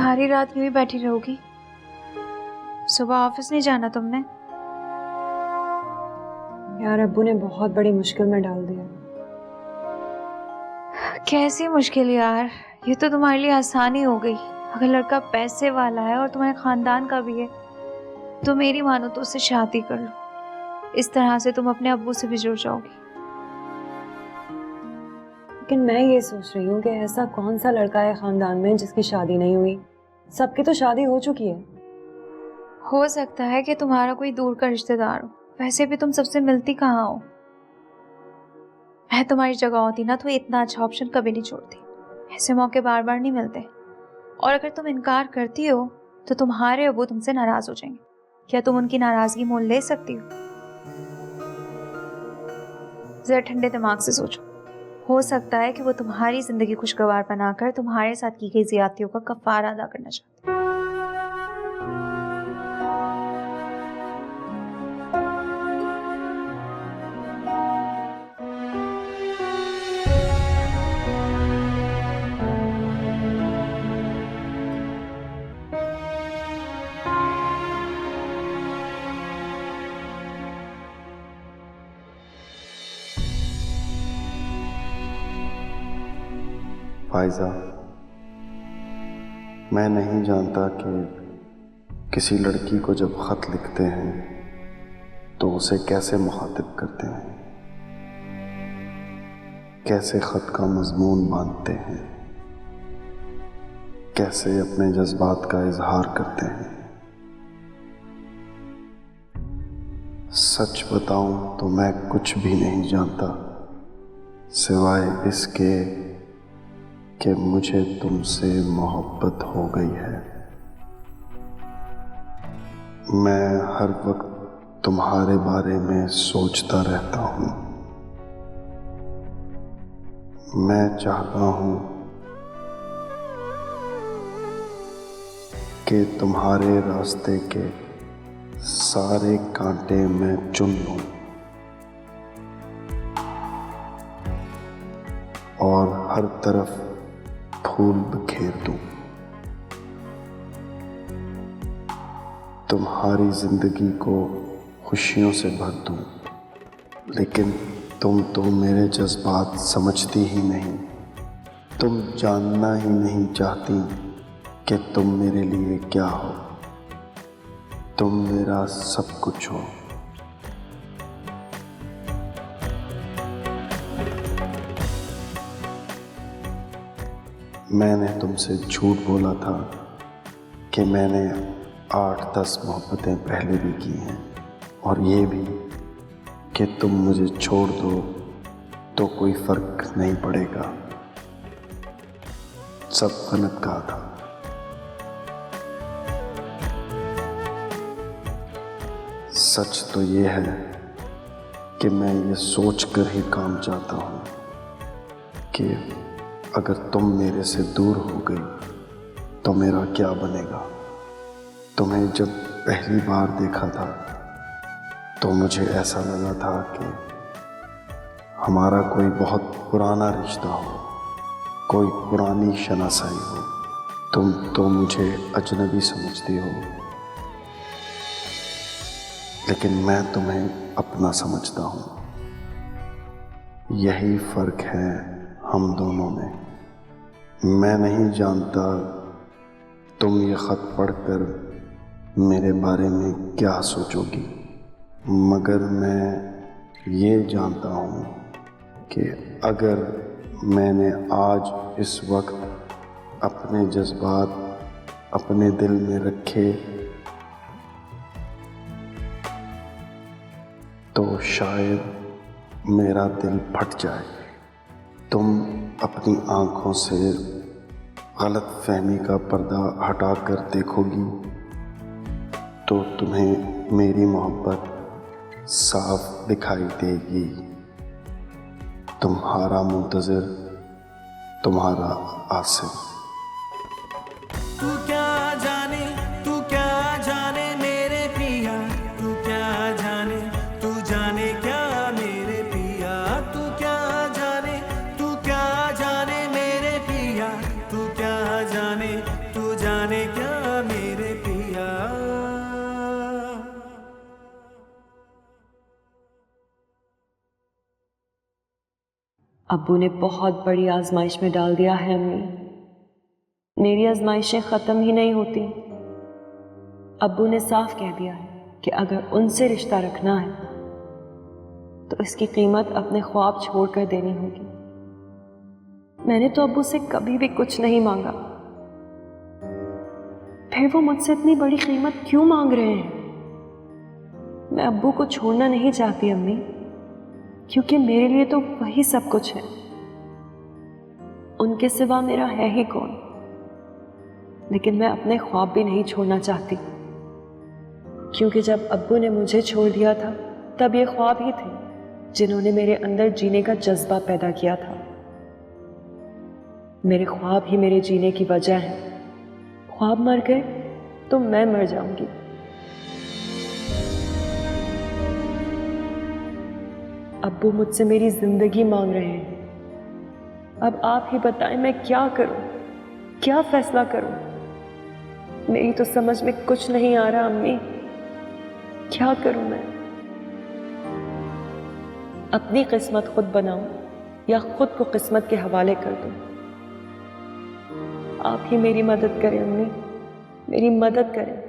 सारी रात यूं ही बैठी रहोगी? सुबह ऑफिस नहीं जाना तुमने? यार अब्बू ने बहुत बड़ी मुश्किल में डाल दिया। कैसी मुश्किल यार, ये तो तुम्हारे लिए आसानी हो गई। अगर लड़का पैसे वाला है और तुम्हारे खानदान का भी है तो मेरी मानो तो उससे शादी कर लो। इस तरह से तुम अपने अब्बू से भी जुड़ जाओगी। लेकिन मैं ये सोच रही हूँ कि ऐसा कौन सा लड़का है खानदान में जिसकी शादी नहीं हुई? सबकी तो शादी हो चुकी है। हो सकता है कि तुम्हारा कोई दूर का रिश्तेदार हो, वैसे भी तुम सबसे मिलती कहाँ हो। मैं तुम्हारी जगह होती ना तो इतना अच्छा ऑप्शन कभी नहीं छोड़ती। ऐसे मौके बार बार नहीं मिलते। और अगर तुम इनकार करती हो तो तुम्हारे अब्बू तुमसे नाराज हो जाएंगे। क्या तुम उनकी नाराजगी मोल ले सकती हो? जरा ठंडे दिमाग से सोचो। हो सकता है कि वो तुम्हारी जिंदगी खुशगवार बनाकर तुम्हारे साथ की गई ज्यादतियों का कफारा अदा करना चाहते हैं। फाइजा, मैं नहीं जानता कि किसी लड़की को जब ख़त लिखते हैं तो उसे कैसे मुखातिब करते हैं, कैसे ख़त का मज़मून बांधते हैं, कैसे अपने जज्बात का इजहार करते हैं। सच बताऊं तो मैं कुछ भी नहीं जानता सिवाय इसके कि मुझे तुमसे मोहब्बत हो गई है। मैं हर वक्त तुम्हारे बारे में सोचता रहता हूँ। मैं चाहता हूँ कि तुम्हारे रास्ते के सारे कांटे मैं चुन लूँ और हर तरफ फूल बिखेर दूं। तुम्हारी जिंदगी को खुशियों से भर दूं। लेकिन तुम तो मेरे जज्बात समझती ही नहीं। तुम जानना ही नहीं चाहती कि तुम मेरे लिए क्या हो। तुम मेरा सब कुछ हो। मैंने तुमसे झूठ बोला था कि मैंने 8-10 मोहब्बतें पहले भी की हैं, और ये भी कि तुम मुझे छोड़ दो तो कोई फ़र्क नहीं पड़ेगा। सब गलत कहा था। सच तो ये है कि मैं ये सोच कर ही काम चाहता हूँ कि अगर तुम मेरे से दूर हो गई तो मेरा क्या बनेगा। तुम्हें जब पहली बार देखा था तो मुझे ऐसा लगा था कि हमारा कोई बहुत पुराना रिश्ता हो, कोई पुरानी शनासाई हो। तुम तो मुझे अजनबी समझती हो, लेकिन मैं तुम्हें अपना समझता हूँ। यही फ़र्क है हम दोनों में। मैं नहीं जानता तुम ये ख़त पढ़कर मेरे बारे में क्या सोचोगी, मगर मैं ये जानता हूँ कि अगर मैंने आज इस वक्त अपने जज्बात अपने दिल में रखे तो शायद मेरा दिल फट जाए। तुम अपनी आँखों से गलत फहमी का पर्दा हटाकर देखोगी तो तुम्हें मेरी मोहब्बत साफ दिखाई देगी। तुम्हारा मुंतज़िर, तुम्हारा आसिफ। तू क्या जाने मेरे पिया, तू क्या जाने क्या मेरे पिया। तू क्या जाने मेरे पिया, तू जाने अब्बू ने बहुत बड़ी आजमाइश में डाल दिया है अम्मी। मेरी आजमाइशें ख़त्म ही नहीं होती। अब्बू ने साफ कह दिया है कि अगर उनसे रिश्ता रखना है तो इसकी कीमत अपने ख्वाब छोड़कर देनी होगी। मैंने तो अब्बू से कभी भी कुछ नहीं मांगा, फिर वो मुझसे इतनी बड़ी कीमत क्यों मांग रहे हैं? मैं अब्बू को छोड़ना नहीं चाहती अम्मी, क्योंकि मेरे लिए तो वही सब कुछ है। उनके सिवा मेरा है ही कौन? लेकिन मैं अपने ख्वाब भी नहीं छोड़ना चाहती, क्योंकि जब अब्बू ने मुझे छोड़ दिया था तब ये ख्वाब ही थे जिन्होंने मेरे अंदर जीने का जज्बा पैदा किया था। मेरे ख्वाब ही मेरे जीने की वजह है। ख्वाब मर गए तो मैं मर जाऊंगी। अब्बू मुझसे मेरी जिंदगी मांग रहे हैं। अब आप ही बताएं मैं क्या करूं, क्या फैसला करूं? मेरी तो समझ में कुछ नहीं आ रहा अम्मी, क्या करूं मैं? अपनी किस्मत खुद बनाऊं या खुद को किस्मत के हवाले कर दूं? आप ही मेरी मदद करें अम्मी, मेरी मदद करें।